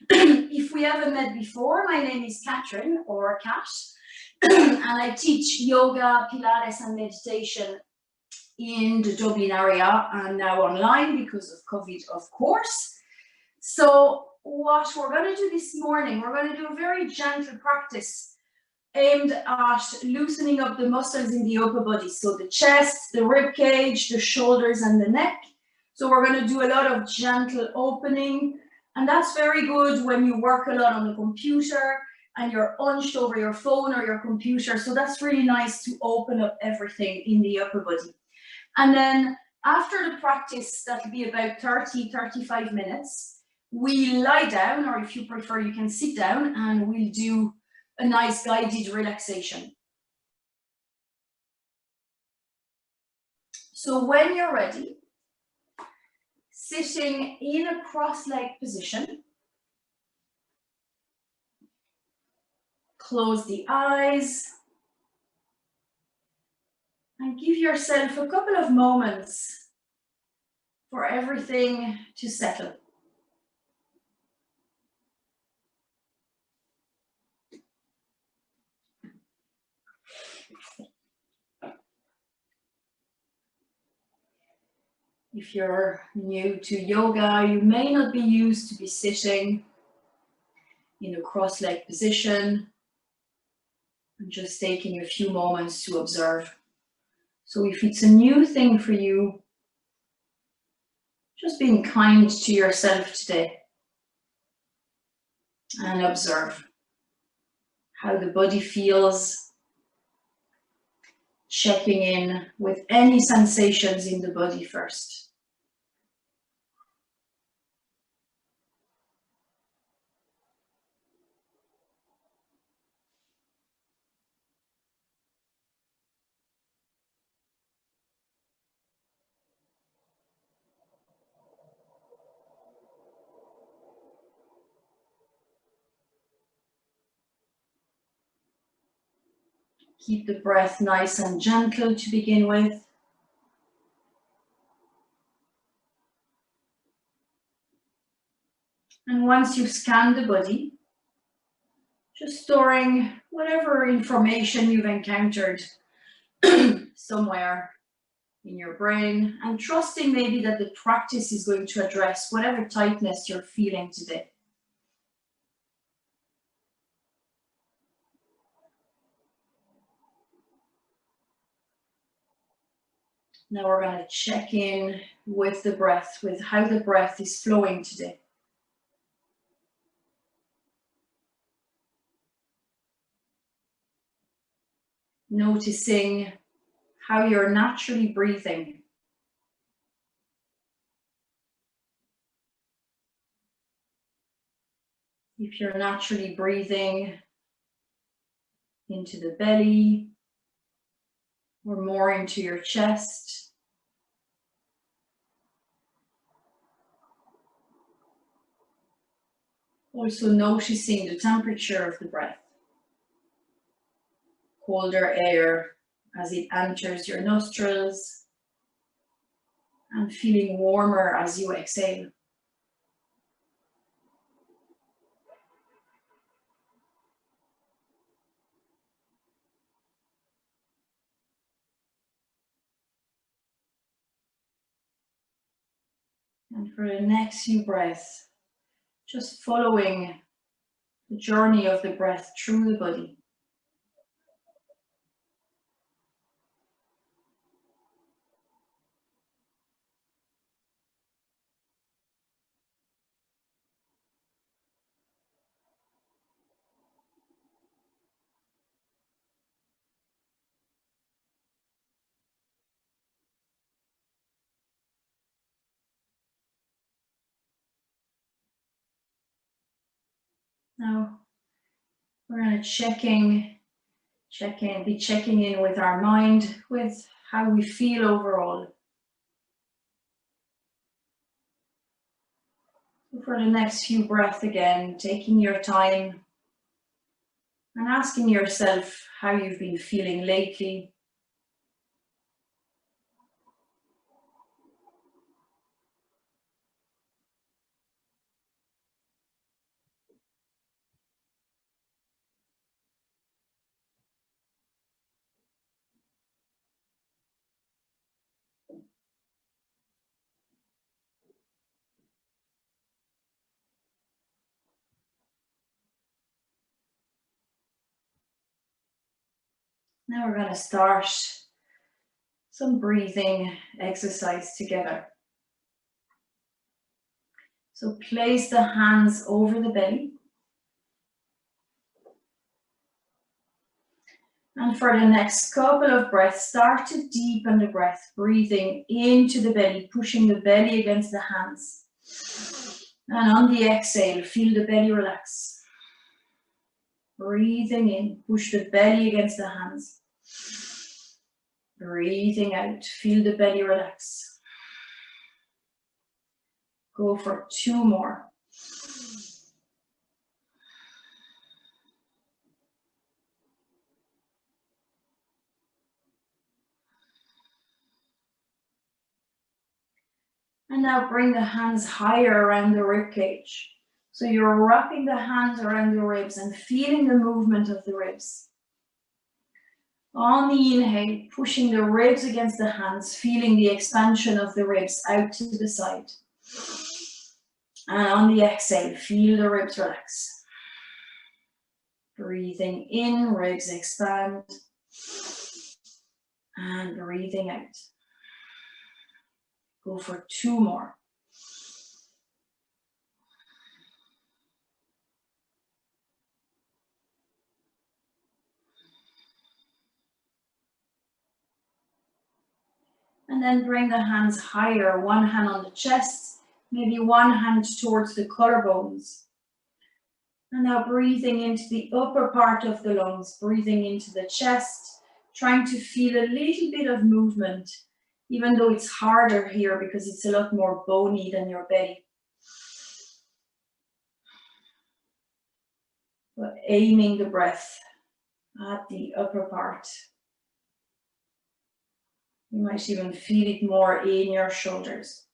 If we haven't met before, my name is Catherine, or Kat, and I teach yoga, Pilates, and meditation in the Dublin area, and now online because of COVID, of course. So what we're going to do this morning, we're going to do a very gentle practice aimed at loosening up the muscles in the upper body. So the chest, the rib cage, the shoulders, and the neck. So we're going to do a lot of gentle opening. And that's very good when you work a lot on the computer and you're hunched over your phone or your computer. So that's really nice to open up everything in the upper body. And then after the practice, that'll be about 30-35 minutes. We lie down, or if you prefer, you can sit down, and we'll do a nice guided relaxation. So when you're ready, sitting in a cross-leg position, close the eyes and give yourself a couple of moments for everything to settle. If you're new to yoga, you may not be used to be sitting in a cross-leg position and just taking a few moments to observe. So if it's a new thing for you, just being kind to yourself today and observe how the body feels, checking in with any sensations in the body first. Keep the breath nice and gentle to begin with. And once you've scanned the body, just storing whatever information you've encountered somewhere in your brain, and trusting maybe that the practice is going to address whatever tightness you're feeling today. Now we're going to check in with the breath, with how the breath is flowing today. Noticing how you're naturally breathing. If you're naturally breathing into the belly or more into your chest. Also noticing the temperature of the breath. Colder air as it enters your nostrils and feeling warmer as you exhale. And for the next few breaths, just following the journey of the breath through the body. Now we're going to be checking in with our mind, with how we feel overall. So for the next few breaths again, taking your time and asking yourself how you've been feeling lately. Now we're going to start some breathing exercise together. So place the hands over the belly. And for the next couple of breaths, start to deepen the breath, breathing into the belly, pushing the belly against the hands. And on the exhale, feel the belly relax. Breathing in, push the belly against the hands. Breathing out, feel the belly relax. Go for 2 more. And now bring the hands higher around the rib cage. So you're wrapping the hands around the ribs and feeling the movement of the ribs. On the inhale, pushing the ribs against the hands, feeling the expansion of the ribs out to the side. And on the exhale, feel the ribs relax. Breathing in, ribs expand. And breathing out. Go for 2 more. And then bring the hands higher, one hand on the chest, maybe one hand towards the collarbones. And now breathing into the upper part of the lungs, breathing into the chest, trying to feel a little bit of movement, even though it's harder here because it's a lot more bony than your belly. But aiming the breath at the upper part. You might even feel it more in your shoulders.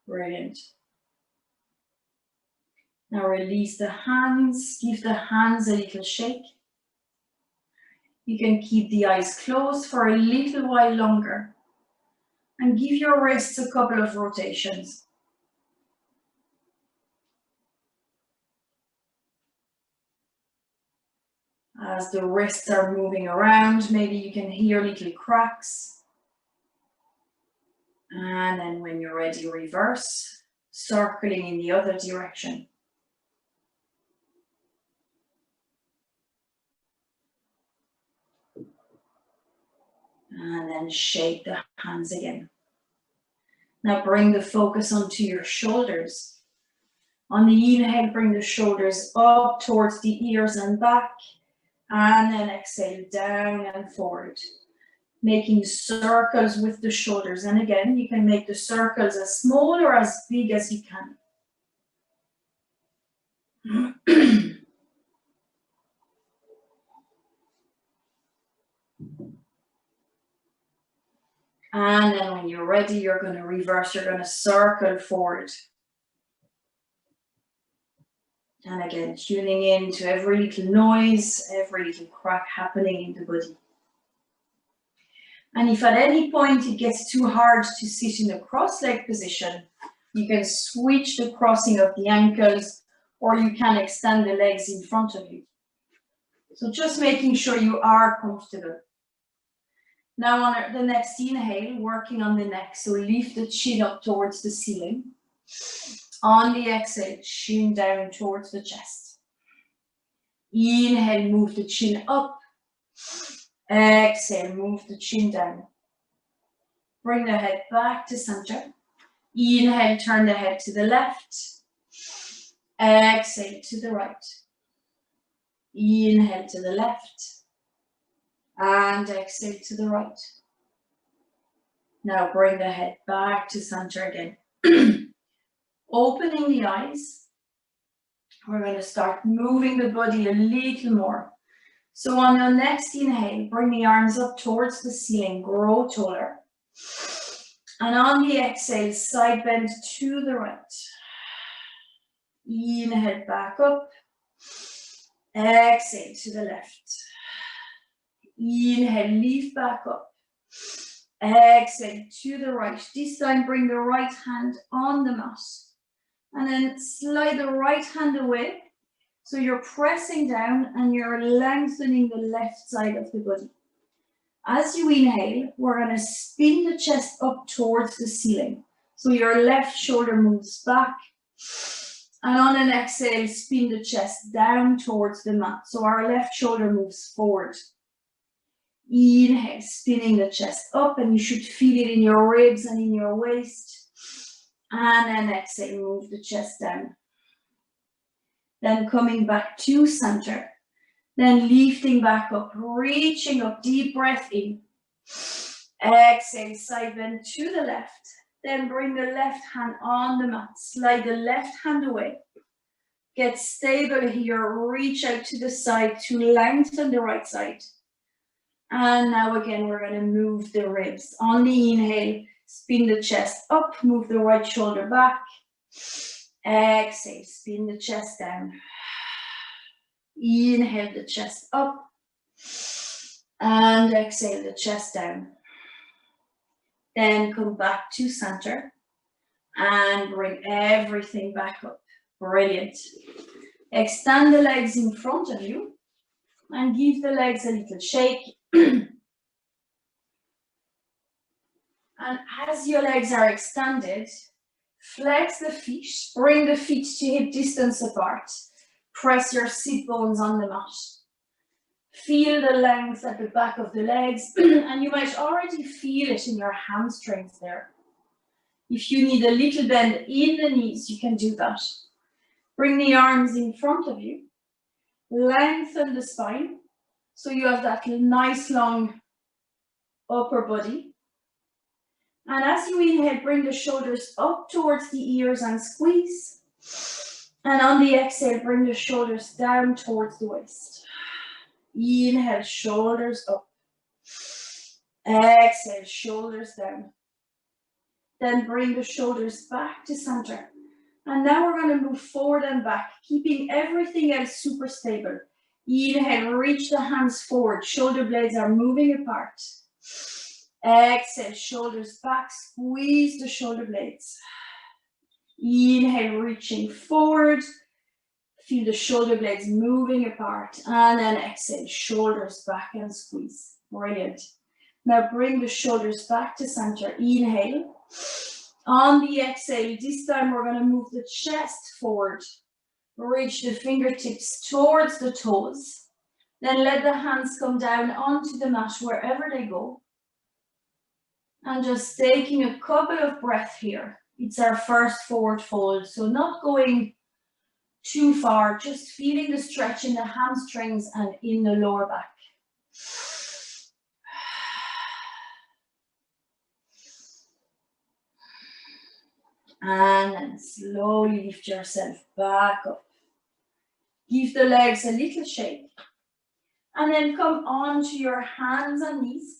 Brilliant. Now release the hands, give the hands a little shake. You can keep the eyes closed for a little while longer and give your wrists a couple of rotations. As the wrists are moving around, maybe you can hear little cracks. And then when you're ready, reverse, circling in the other direction. And then shake the hands again. Now bring the focus onto your shoulders. On the inhale, bring the shoulders up towards the ears and back. And then exhale, down and forward. Making circles with the shoulders. And again, you can make the circles as small or as big as you can. And then when you're ready, you're going to reverse, you're going to circle forward. And again, tuning in to every little noise, every little crack happening in the body. And if at any point it gets too hard to sit in a cross-leg position, you can switch the crossing of the ankles, or you can extend the legs in front of you. So just making sure you are comfortable. Now on the next inhale, working on the neck. So lift the chin up towards the ceiling. On the exhale, chin down towards the chest. Inhale, move the chin up. Exhale, move the chin down. Bring the head back to center. Inhale, turn the head to the left. Exhale to the right. Inhale to the left. And exhale to the right. Now bring the head back to center again. Opening the eyes. We're going to start moving the body a little more. So on your next inhale, bring the arms up towards the ceiling, grow taller. And on the exhale, side bend to the right. Inhale, back up. Exhale to the left. Inhale, lift back up. Exhale to the right. This time, bring the right hand on the mat. And then slide the right hand away. So you're pressing down and you're lengthening the left side of the body. As you inhale, we're going to spin the chest up towards the ceiling. So your left shoulder moves back. And on an exhale, spin the chest down towards the mat. So our left shoulder moves forward. Inhale, spinning the chest up, and you should feel it in your ribs and in your waist. And then exhale, move the chest down. Then coming back to center. Then lifting back up, reaching up, deep breath in. Exhale, side bend to the left. Then bring the left hand on the mat. Slide the left hand away. Get stable here. Reach out to the side to lengthen the right side. And now again, we're going to move the ribs. On the inhale, spin the chest up. Move the right shoulder back. Exhale, spin the chest down. Inhale the chest up. And exhale the chest down. Then come back to center and bring everything back up. Brilliant. Extend the legs in front of you and give the legs a little shake. And as your legs are extended, flex the feet, bring the feet to hip distance apart. Press your sit bones on the mat. Feel the length at the back of the legs, and you might already feel it in your hamstrings there. If you need a little bend in the knees, you can do that. Bring the arms in front of you. Lengthen the spine, so you have that nice long upper body. And as you inhale, bring the shoulders up towards the ears and squeeze. And on the exhale, bring the shoulders down towards the waist. Inhale, shoulders up. Exhale, shoulders down. Then bring the shoulders back to center. And now we're going to move forward and back, keeping everything else super stable. Inhale, reach the hands forward. Shoulder blades are moving apart. Exhale, shoulders back. Squeeze the shoulder blades. Inhale, reaching forward. Feel the shoulder blades moving apart. And then exhale, shoulders back and squeeze. Brilliant. Now bring the shoulders back to center. Inhale. On the exhale, this time we're going to move the chest forward. Reach the fingertips towards the toes. Then let the hands come down onto the mat wherever they go. And just taking a couple of breaths here. It's our first forward fold, so not going too far, just feeling the stretch in the hamstrings and in the lower back. And then slowly lift yourself back up. Give the legs a little shake. And then come onto your hands and knees.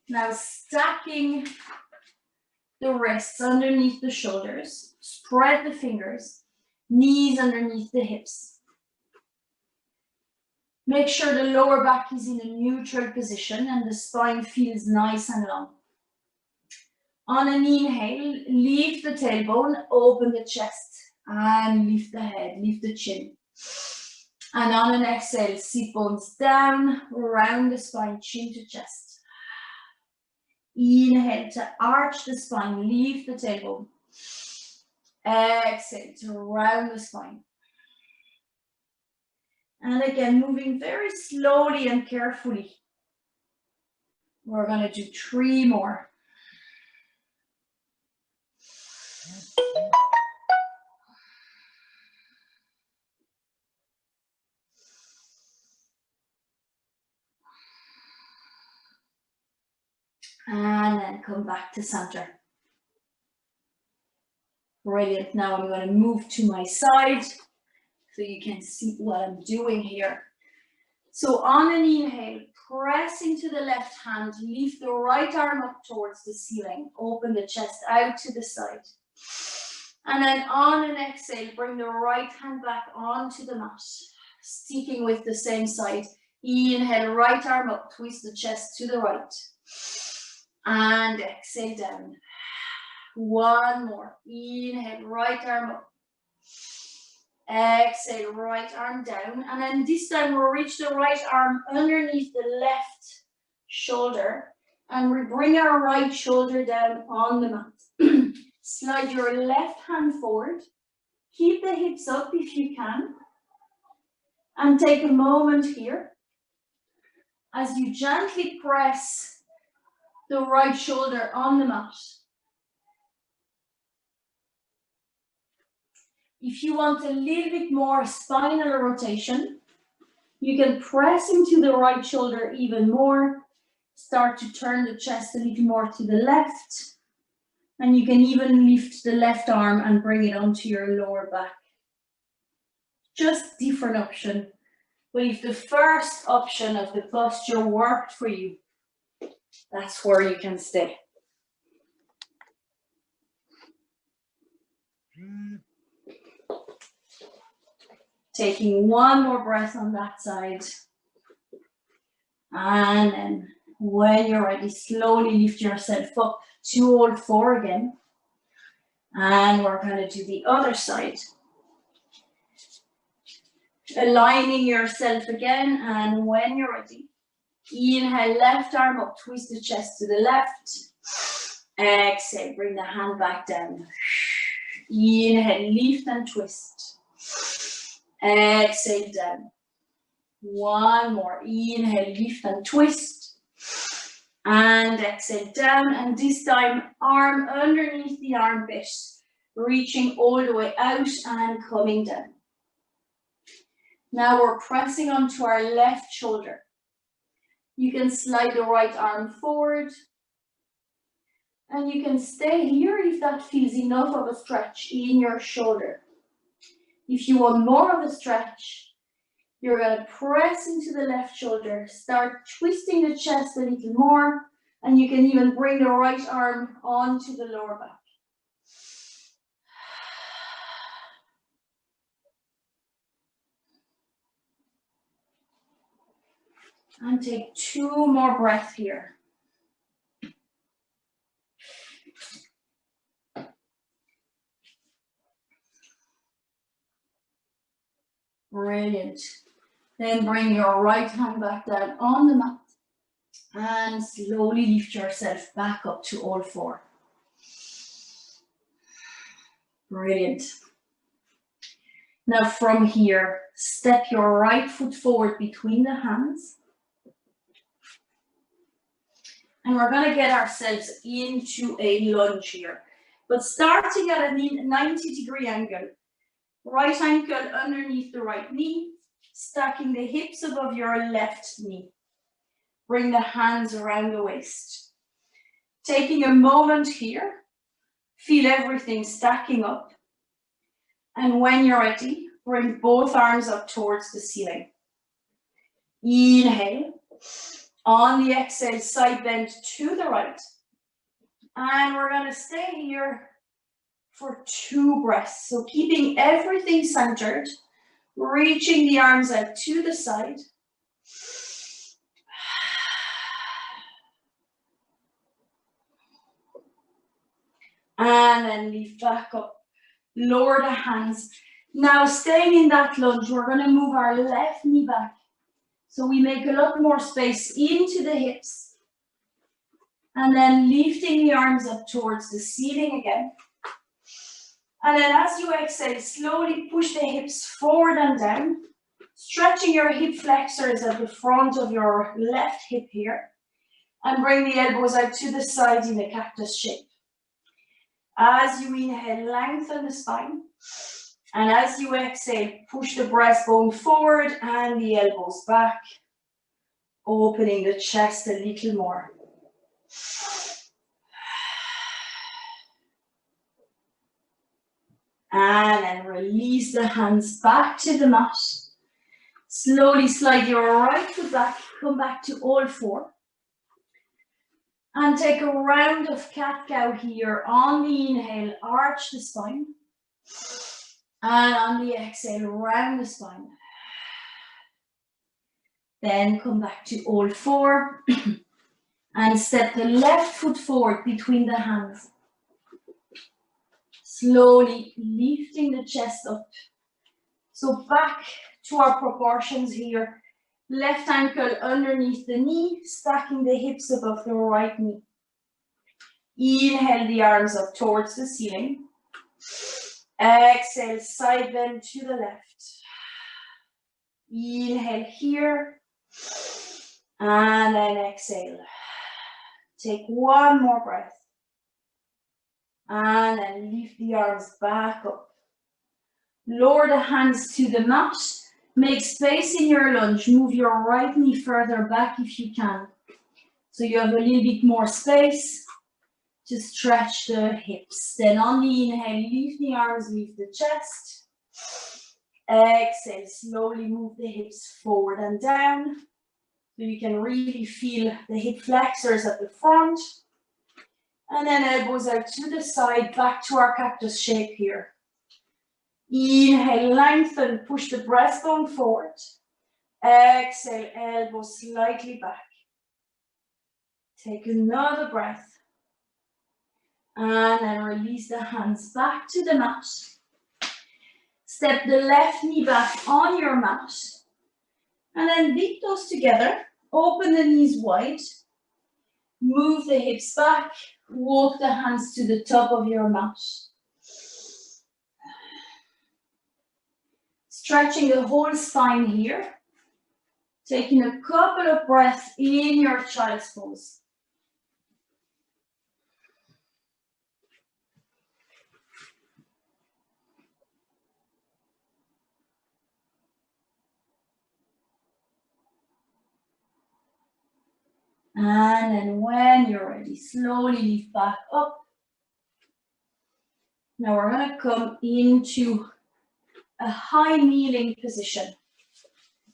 Now stacking the wrists underneath the shoulders. Spread the fingers. Knees underneath the hips. Make sure the lower back is in a neutral position and the spine feels nice and long. On an inhale, lift the tailbone, open the chest, and lift the head, lift the chin. And on an exhale, sit bones down, round the spine, chin to chest. Inhale to arch the spine, lift the tailbone. Exhale to round the spine. And again, moving very slowly and carefully. We're going to do 3 more. And then come back to center. Brilliant. Now I'm going to move to my side so you can see what I'm doing here. So on an inhale, press into the left hand, lift the right arm up towards the ceiling, open the chest out to the side. And then on an exhale, bring the right hand back onto the mat, sticking with the same side. Inhale, right arm up, twist the chest to the right. And exhale down. One more. Inhale, right arm up. Exhale, right arm down. And then this time we'll reach the right arm underneath the left shoulder. And we bring our right shoulder down on the mat. Slide your left hand forward. Keep the hips up if you can. And take a moment here as you gently press the right shoulder on the mat. If you want a little bit more spinal rotation, you can press into the right shoulder even more. Start to turn the chest a little more to the left. And you can even lift the left arm and bring it onto your lower back. Just different option. But if the first option of the posture worked for you, that's where you can stay. Taking one more breath on that side. And then when you're ready, slowly lift yourself up to all four again. And we're going to do the other side. Aligning yourself again, and when you're ready, inhale, left arm up, twist the chest to the left. Exhale, bring the hand back down. Inhale, lift and twist. Exhale, down. One more. Inhale, lift and twist. And exhale, down. And this time, arm underneath the armpit, reaching all the way out and coming down. Now we're pressing onto our left shoulder. You can slide the right arm forward. And you can stay here if that feels enough of a stretch in your shoulder. If you want more of a stretch, you're going to press into the left shoulder. Start twisting the chest a little more. And you can even bring the right arm onto the lower back. And take two more breaths here. Brilliant. Then bring your right hand back down on the mat. And slowly lift yourself back up to all four. Brilliant. Now from here, step your right foot forward between the hands. And we're going to get ourselves into a lunge here. But starting at a 90-degree angle. Right ankle underneath the right knee. Stacking the hips above your left knee. Bring the hands around the waist. Taking a moment here. Feel everything stacking up. And when you're ready, bring both arms up towards the ceiling. Inhale. On the exhale, side bend to the right. And we're going to stay here for 2 breaths. So keeping everything centered, reaching the arms out to the side. And then lift back up. Lower the hands. Now staying in that lunge, we're going to move our left knee back. So we make a lot more space into the hips. And then lifting the arms up towards the ceiling again. And then as you exhale, slowly push the hips forward and down. Stretching your hip flexors at the front of your left hip here. And bring the elbows out to the side in a cactus shape. As you inhale, lengthen the spine. And as you exhale, push the breastbone forward and the elbows back, opening the chest a little more. And then release the hands back to the mat. Slowly slide your right foot back, come back to all four. And take a round of cat-cow here. On the inhale, arch the spine. And on the exhale, round the spine. Then come back to all four. And step the left foot forward between the hands. Slowly lifting the chest up. So back to our proportions here. Left ankle underneath the knee, stacking the hips above the right knee. Inhale the arms up towards the ceiling. Exhale, side bend to the left. Inhale here. And then exhale. Take one more breath. And then lift the arms back up. Lower the hands to the mat. Make space in your lunge. Move your right knee further back if you can. So you have a little bit more space to stretch the hips. Then on the inhale, lift the arms, lift the chest. Exhale, slowly move the hips forward and down. So you can really feel the hip flexors at the front. And then elbows out to the side, back to our cactus shape here. Inhale, lengthen, push the breastbone forward. Exhale, elbows slightly back. Take another breath. And then release the hands back to the mat. Step the left knee back on your mat. And then lift those together. Open the knees wide. Move the hips back. Walk the hands to the top of your mat. Stretching the whole spine here. Taking a couple of breaths in your child's pose. And then when you're ready, slowly lift back up. Now we're going to come into a high kneeling position.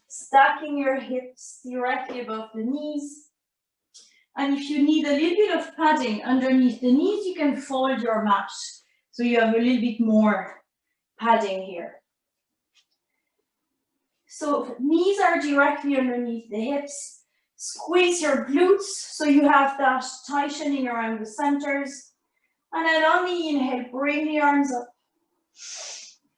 Stacking your hips directly above the knees. And if you need a little bit of padding underneath the knees, you can fold your mat. So you have a little bit more padding here. So knees are directly underneath the hips. Squeeze your glutes so you have that tightening around the centers. And then on the inhale, bring the arms up.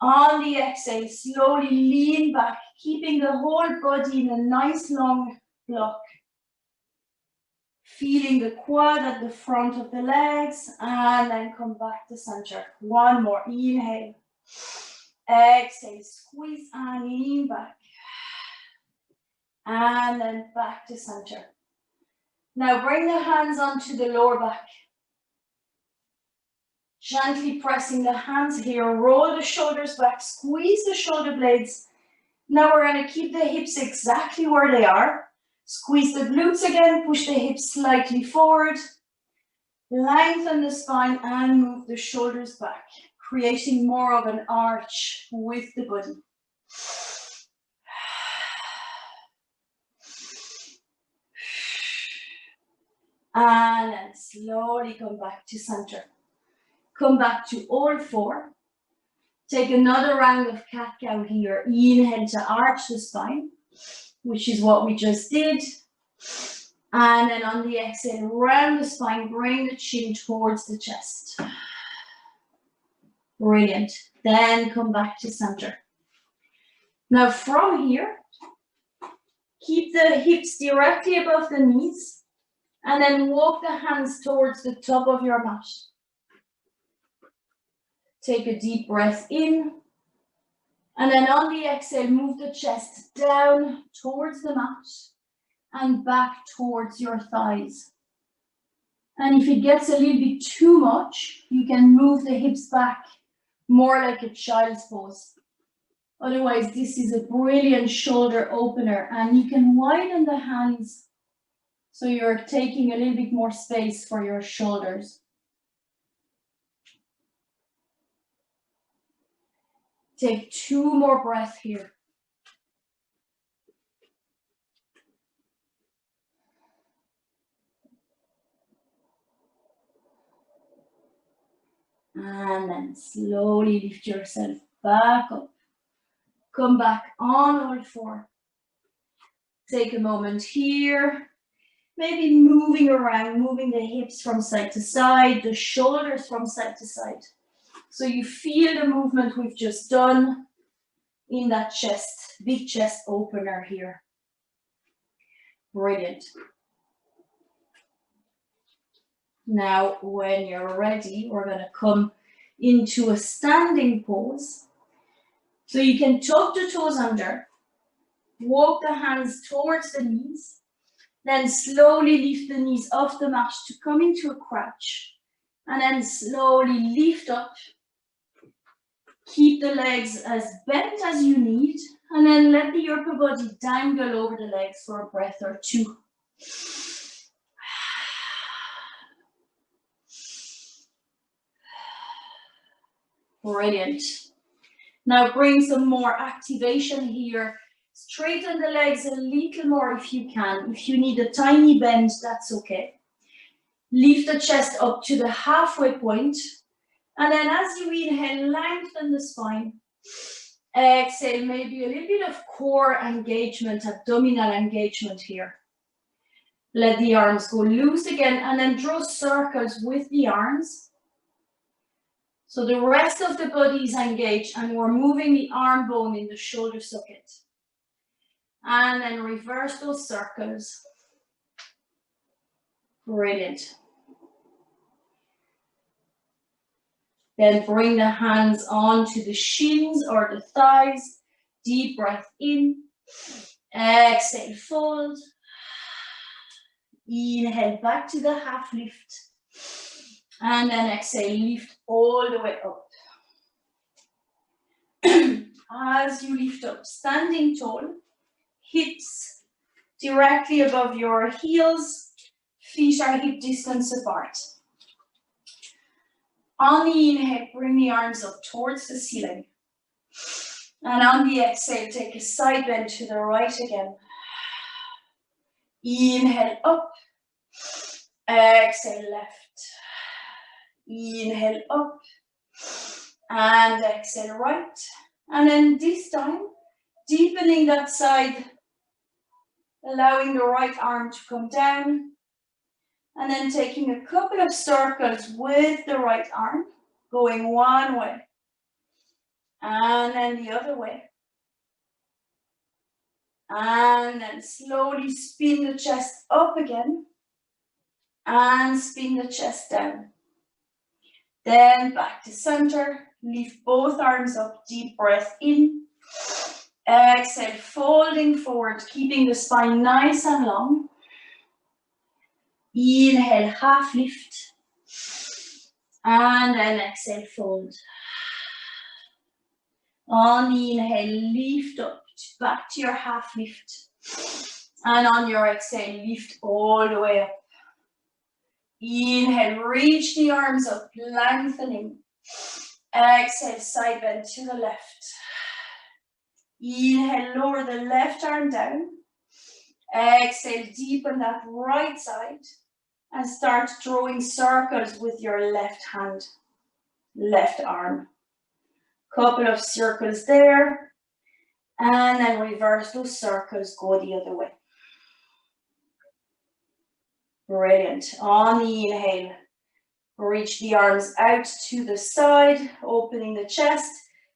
On the exhale, slowly lean back, keeping the whole body in a nice long block. Feeling the quad at the front of the legs, and then come back to center. One more, inhale. Exhale, squeeze and lean back. And then back to center. Now bring the hands onto the lower back. Gently pressing the hands here, roll the shoulders back, squeeze the shoulder blades. Now we're going to keep the hips exactly where they are. Squeeze the glutes again, push the hips slightly forward. Lengthen the spine and move the shoulders back, creating more of an arch with the body. And then slowly come back to center. Come back to all four. Take another round of cat-cow here. Inhale to arch the spine, which is what we just did. And then on the exhale, round the spine, bring the chin towards the chest. Brilliant. Then come back to center. Now from here, keep the hips directly above the knees, and then walk the hands towards the top of your mat. Take a deep breath in, and then on the exhale, move the chest down towards the mat and back towards your thighs. And if it gets a little bit too much, you can move the hips back more like a child's pose. Otherwise, this is a brilliant shoulder opener, and you can widen the hands so you're taking a little bit more space for your shoulders. Take 2 more breaths here. And then slowly lift yourself back up. Come back on all four. Take a moment here. Maybe moving around, moving the hips from side to side, the shoulders from side to side. So you feel the movement we've just done in that chest, big chest opener here. Brilliant. Now, when you're ready, we're going to come into a standing pose. So you can tuck the toes under, walk the hands towards the knees, then slowly lift the knees off the mat to come into a crouch, and then slowly lift up. Keep the legs as bent as you need, and then let the upper body dangle over the legs for a breath or two. Brilliant. Now bring some more activation here. Straighten the legs a little more if you can. If you need a tiny bend, that's okay. Lift the chest up to the halfway point. And then as you inhale, lengthen the spine. Exhale, maybe a little bit of core engagement, abdominal engagement here. Let the arms go loose again and then draw circles with the arms. So the rest of the body is engaged and we're moving the arm bone in the shoulder socket. And then reverse those circles. Brilliant. Then bring the hands onto the shins or the thighs. Deep breath in. Exhale, fold. Inhale back to the half lift. And then exhale, lift all the way up. As you lift up, standing tall, hips directly above your heels, feet are hip distance apart. On the inhale, bring the arms up towards the ceiling. And on the exhale, take a side bend to the right again. Inhale up, exhale left. Inhale up, and exhale right. And then this time, deepening that side, allowing the right arm to come down. And then taking a couple of circles with the right arm, going one way, and then the other way. And then slowly spin the chest up again, and spin the chest down. Then back to center, lift both arms up, deep breath in. Exhale, folding forward, keeping the spine nice and long. Inhale, half lift. And then exhale, fold. On the inhale, lift up, back to your half lift. And on your exhale, lift all the way up. Inhale, reach the arms up, lengthening. Exhale, side bend to the left. Inhale, lower the left arm down. Exhale, deepen that right side. And start drawing circles with your left hand, left arm. Couple of circles there. And then reverse those circles, go the other way. Brilliant. On the inhale, reach the arms out to the side, opening the chest.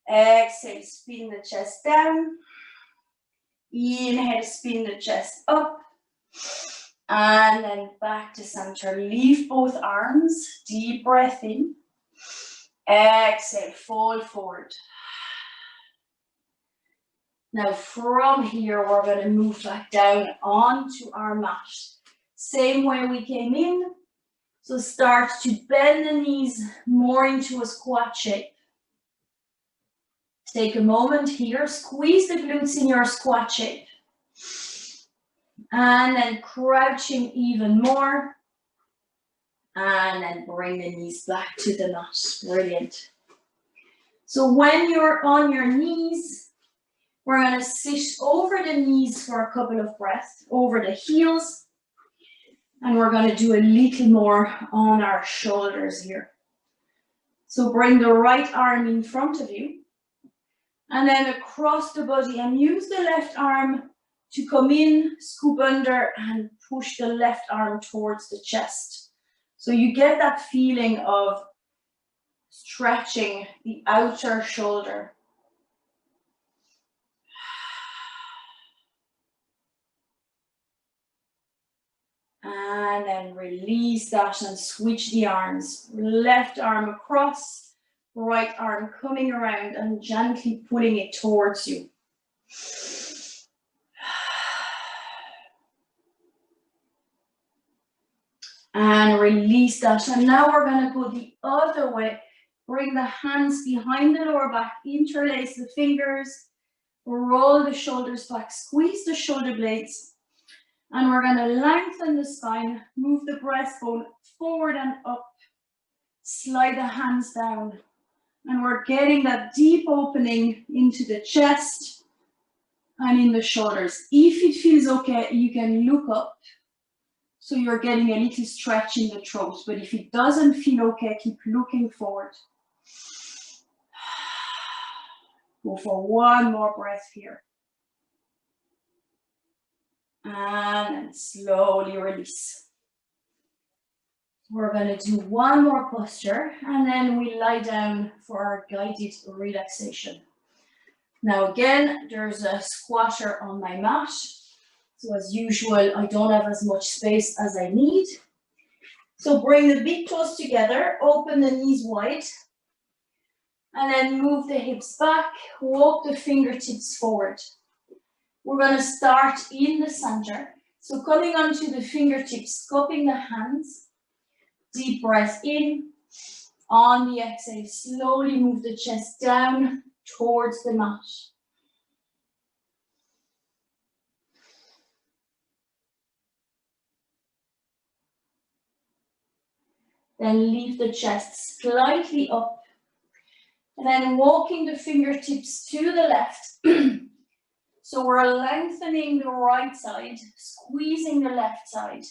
Exhale, spin the chest down. Inhale, spin the chest up. And then back to center. Lift both arms. Deep breath in. Exhale, fold forward. Now from here, we're going to move back down onto our mat. Same way we came in. So start to bend the knees more into a squat shape. Take a moment here. Squeeze the glutes in your squat shape. And then crouching even more. And then bring the knees back to the mat. Brilliant. So when you're on your knees, we're going to sit over the knees for a couple of breaths, over the heels. And we're going to do a little more on our shoulders here. So bring the right arm in front of you. And then across the body, and use the left arm to come in, scoop under, and push the left arm towards the chest. So you get that feeling of stretching the outer shoulder. And then release that and switch the arms. Left arm across, right arm coming around and gently pulling it towards you. And release that. And now we're going to go the other way. Bring the hands behind the lower back, interlace the fingers, roll the shoulders back, squeeze the shoulder blades. And we're going to lengthen the spine, move the breastbone forward and up, slide the hands down. And we're getting that deep opening into the chest and in the shoulders. If it feels okay, you can look up. So you're getting a little stretch in the throat. But if it doesn't feel okay, keep looking forward. Go for one more breath here. And then slowly release. We're going to do one more posture and then we lie down for our guided relaxation. Now again, there's a squatter on my mat. So as usual, I don't have as much space as I need. So bring the big toes together, open the knees wide, and then move the hips back, walk the fingertips forward. We're going to start in the center. So coming onto the fingertips, cupping the hands, deep breath in. On the exhale, slowly move the chest down towards the mat. Then leave the chest slightly up. And then walking the fingertips to the left. So we're lengthening the right side, squeezing the left side.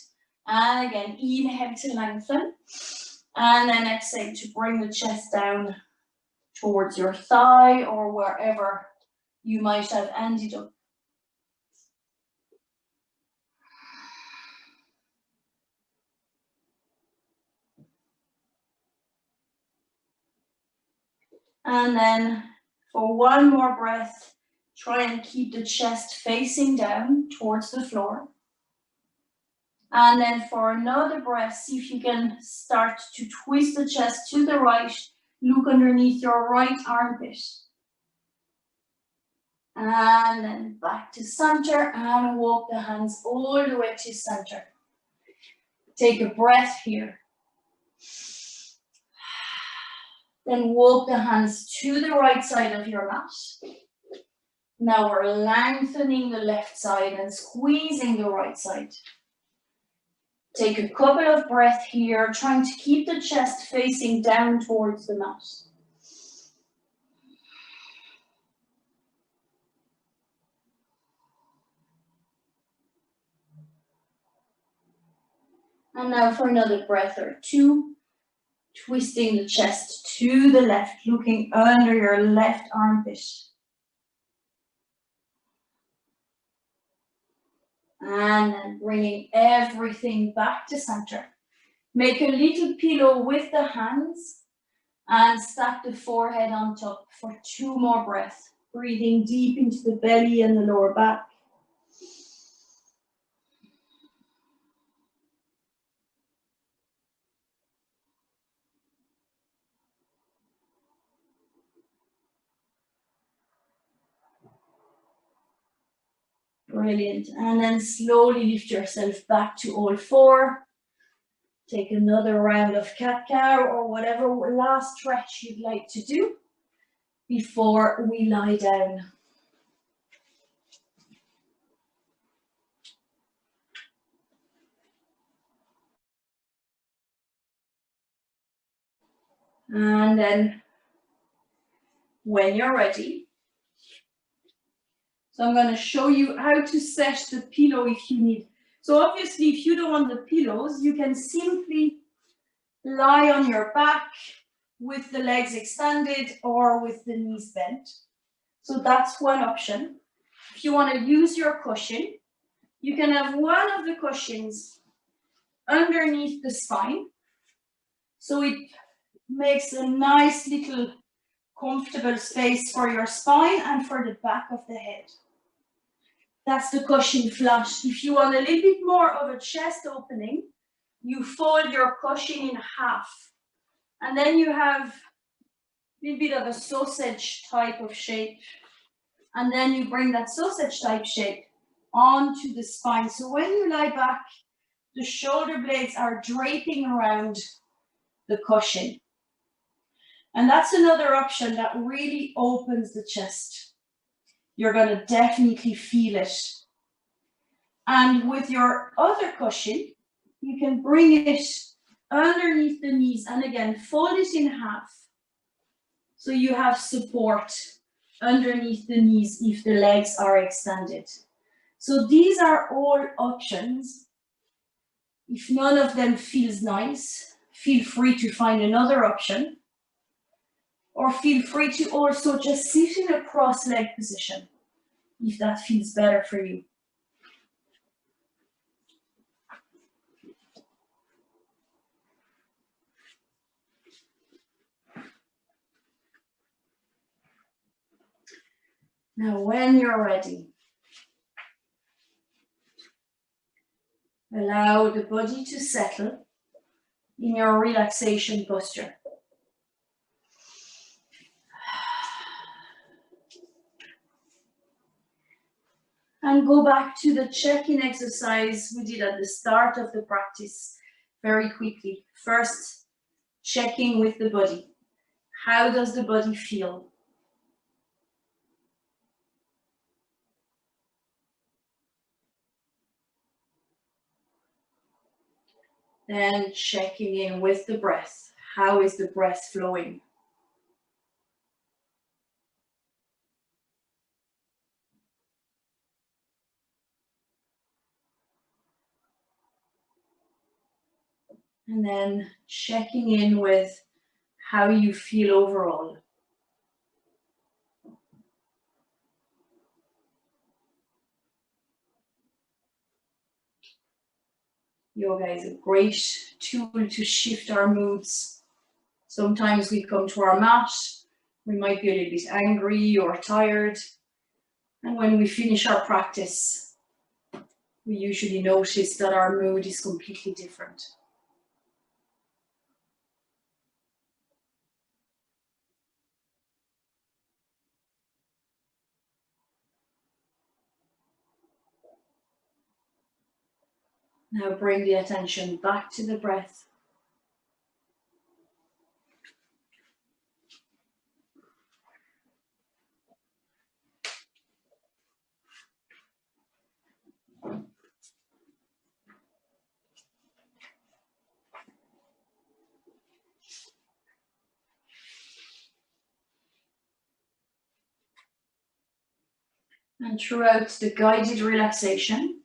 And again, inhale to lengthen. And then exhale to bring the chest down towards your thigh or wherever you might have ended up. And then for one more breath, try and keep the chest facing down towards the floor. And then for another breath, see if you can start to twist the chest to the right. Look underneath your right armpit. And then back to center and walk the hands all the way to center. Take a breath here. Then walk the hands to the right side of your mat. Now we're lengthening the left side and squeezing the right side. Take a couple of breaths here, trying to keep the chest facing down towards the mat. And now for another breath or two, twisting the chest to the left, looking under your left armpit. And then bringing everything back to center. Make a little pillow with the hands and stack the forehead on top for two more breaths. Breathing deep into the belly and the lower back. Brilliant. And then slowly lift yourself back to all four. Take another round of cat-cow or whatever last stretch you'd like to do before we lie down. And then when you're ready, so I'm going to show you how to set the pillow if you need. So obviously, if you don't want the pillows, you can simply lie on your back with the legs extended or with the knees bent. So that's one option. If you want to use your cushion, you can have one of the cushions underneath the spine. So it makes a nice little comfortable space for your spine and for the back of the head. That's the cushion flat. If you want a little bit more of a chest opening, you fold your cushion in half. And then you have a little bit of a sausage type of shape. And then you bring that sausage type shape onto the spine. So when you lie back, the shoulder blades are draping around the cushion. And that's another option that really opens the chest. You're going to definitely feel it. And with your other cushion, you can bring it underneath the knees and again, fold it in half. So you have support underneath the knees if the legs are extended. So these are all options. If none of them feels nice, feel free to find another option. Or feel free to also just sit in a cross-leg position if that feels better for you. Now, when you're ready, allow the body to settle in your relaxation posture. And go back to the check-in exercise we did at the start of the practice very quickly. First, checking with the body. How does the body feel? Then checking in with the breath. How is the breath flowing? And then checking in with how you feel overall. Yoga is a great tool to shift our moods. Sometimes we come to our mat, we might be a little bit angry or tired. And when we finish our practice, we usually notice that our mood is completely different. Now bring the attention back to the breath. And throughout the guided relaxation,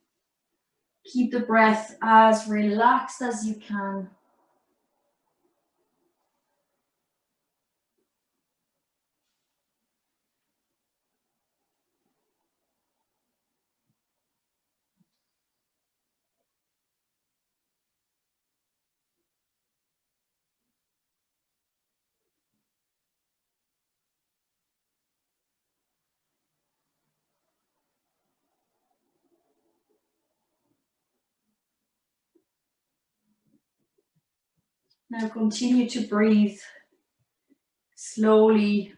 keep the breath as relaxed as you can. Now continue to breathe slowly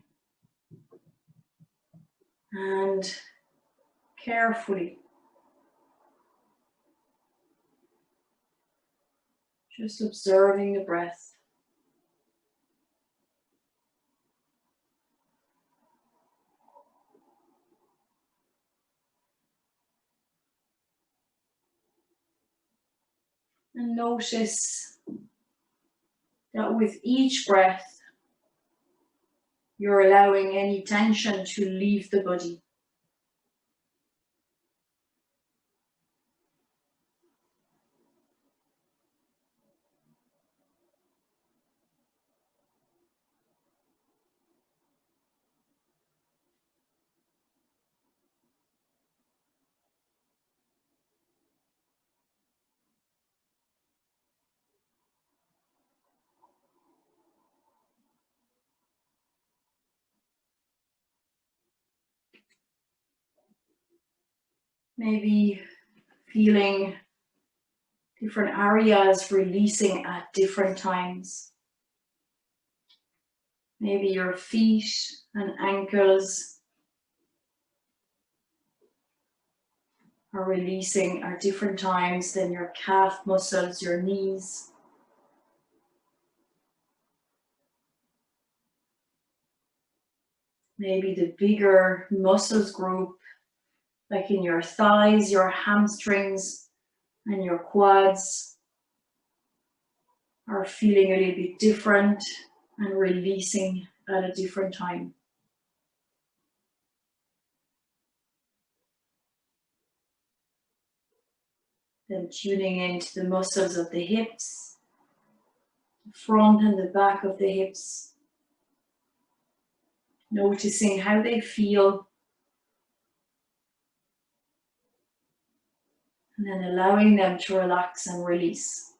and carefully. Just observing the breath. And notice that with each breath, you're allowing any tension to leave the body. Maybe feeling different areas releasing at different times. Maybe your feet and ankles are releasing at different times than your calf muscles, your knees. Maybe the bigger muscles group, like in your thighs, your hamstrings, and your quads, are feeling a little bit different and releasing at a different time. Then tuning into the muscles of the hips, the front and the back of the hips, noticing how they feel, and then allowing them to relax and release.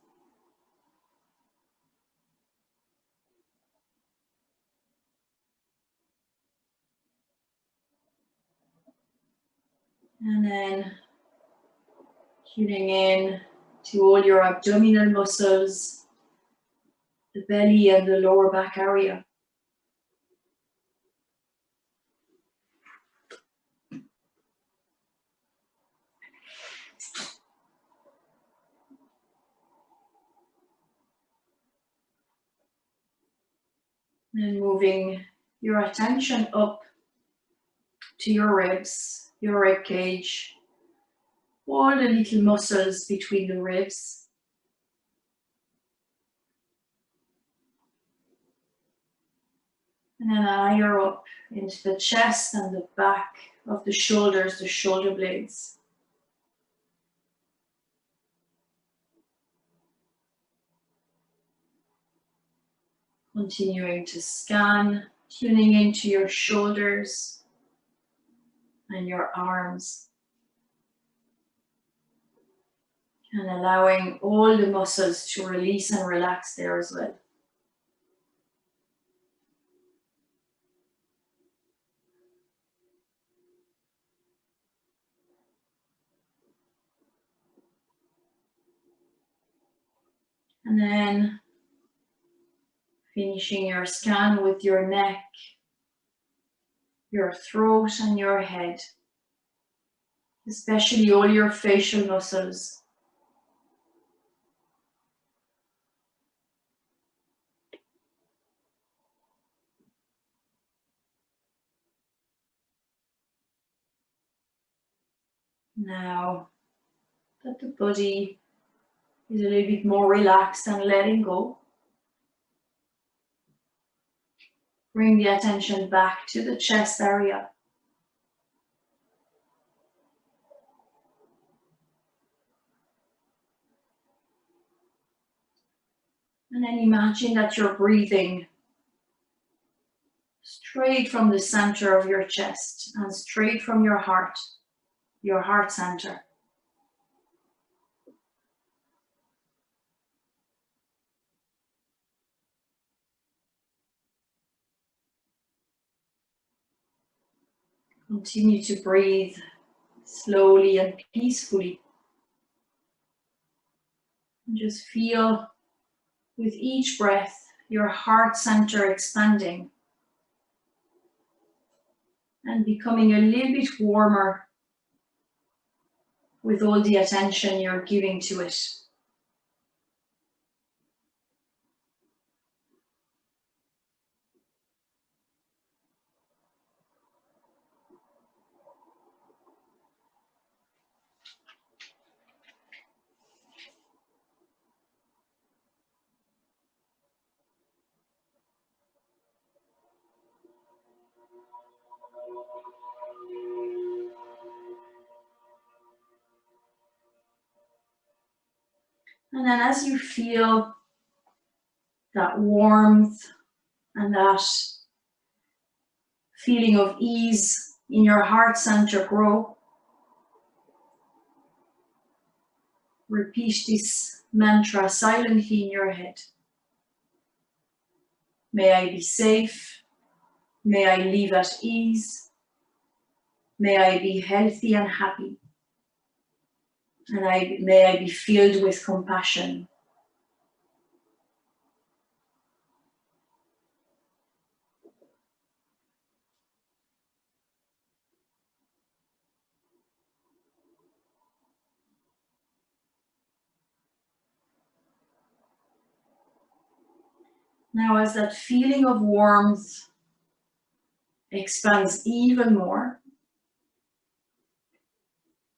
And then tuning in to all your abdominal muscles, the belly and the lower back area. And moving your attention up to your ribs, your rib cage, all the little muscles between the ribs. And then higher up into the chest and the back of the shoulders, the shoulder blades. Continuing to scan, tuning into your shoulders and your arms. And allowing all the muscles to release and relax there as well. And then finishing your scan with your neck, your throat and your head, especially all your facial muscles. Now that the body is a little bit more relaxed and letting go, bring the attention back to the chest area. And then imagine that you're breathing straight from the center of your chest and straight from your heart center. Continue to breathe slowly and peacefully. And just feel with each breath your heart center expanding and becoming a little bit warmer with all the attention you're giving to it. And then as you feel that warmth and that feeling of ease in your heart center grow, repeat this mantra silently in your head. May I be safe. May I live at ease. May I be healthy and happy. And may I be filled with compassion. Now, as that feeling of warmth expands even more,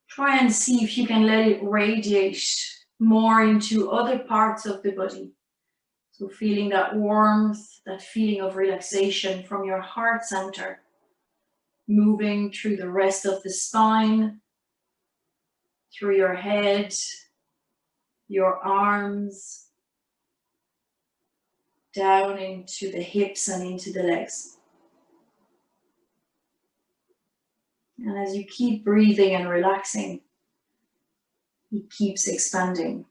try and see if you can let it radiate more into other parts of the body. So feeling that warmth, that feeling of relaxation from your heart center, moving through the rest of the spine, through your head, your arms, down into the hips and into the legs. And as you keep breathing and relaxing, it keeps expanding.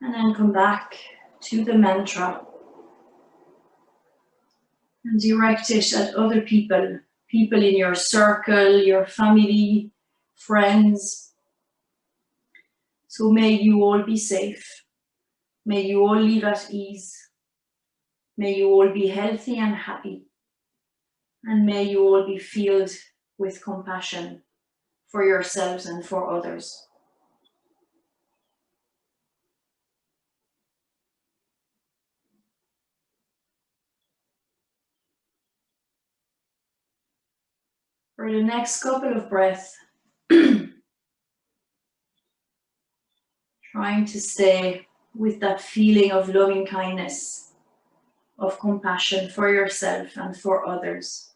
And then come back to the mantra and direct it at other people, people in your circle, your family, friends. So may you all be safe. May you all live at ease. May you all be healthy and happy. And may you all be filled with compassion for yourselves and for others. For the next couple of breaths, trying to stay with that feeling of loving kindness, of compassion for yourself and for others.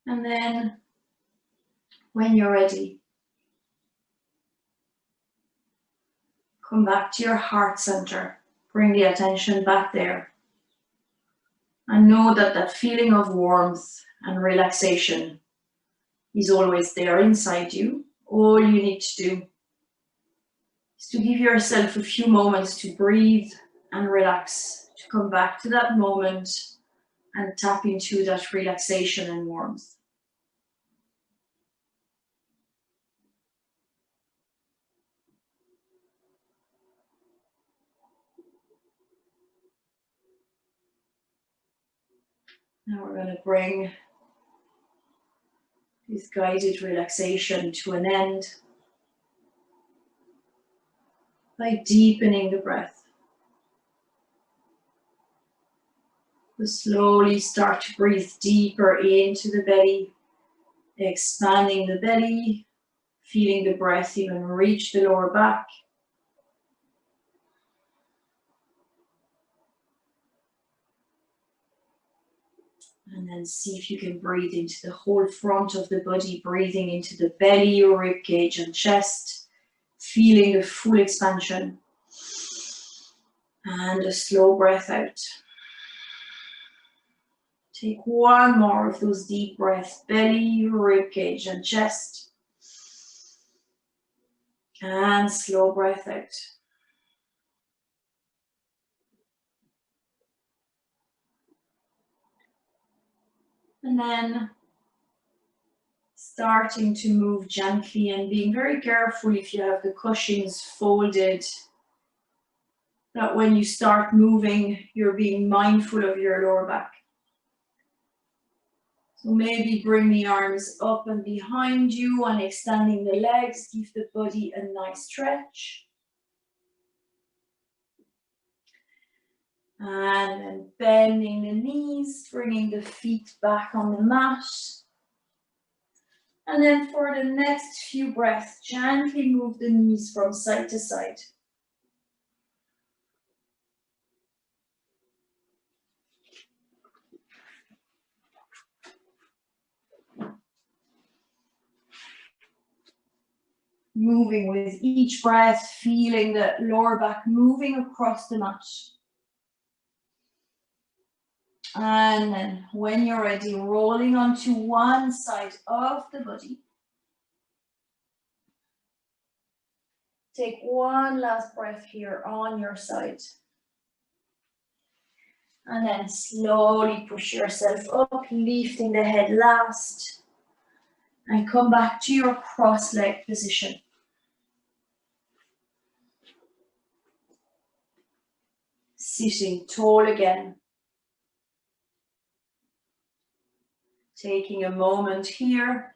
And then, when you're ready, come back to your heart center. Bring the attention back there. And know that that feeling of warmth and relaxation is always there inside you. All you need to do is to give yourself a few moments to breathe and relax, to come back to that moment and tap into that relaxation and warmth. Now we're going to bring this guided relaxation to an end by deepening the breath. So slowly start to breathe deeper into the belly, expanding the belly, feeling the breath even reach the lower back. And then see if you can breathe into the whole front of the body, breathing into the belly, rib cage and chest, feeling the full expansion. And a slow breath out. Take one more of those deep breaths, belly, rib cage and chest. And slow breath out. And then starting to move gently and being very careful if you have the cushions folded, that when you start moving, you're being mindful of your lower back. So maybe bring the arms up and behind you and extending the legs, give the body a nice stretch. And then bending the knees, bringing the feet back on the mat. And then for the next few breaths, gently move the knees from side to side. Moving with each breath, feeling the lower back moving across the mat. And then when you're ready, rolling onto one side of the body. Take one last breath here on your side. And then slowly push yourself up, lifting the head last. And come back to your cross-leg position. Sitting tall again. Taking a moment here.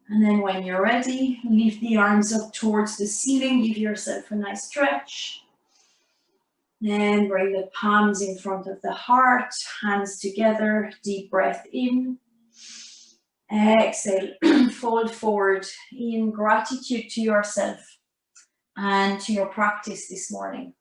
And then when you're ready, lift the arms up towards the ceiling. Give yourself a nice stretch. Then bring the palms in front of the heart, hands together, deep breath in. Exhale, fold forward in gratitude to yourself and to your practice this morning.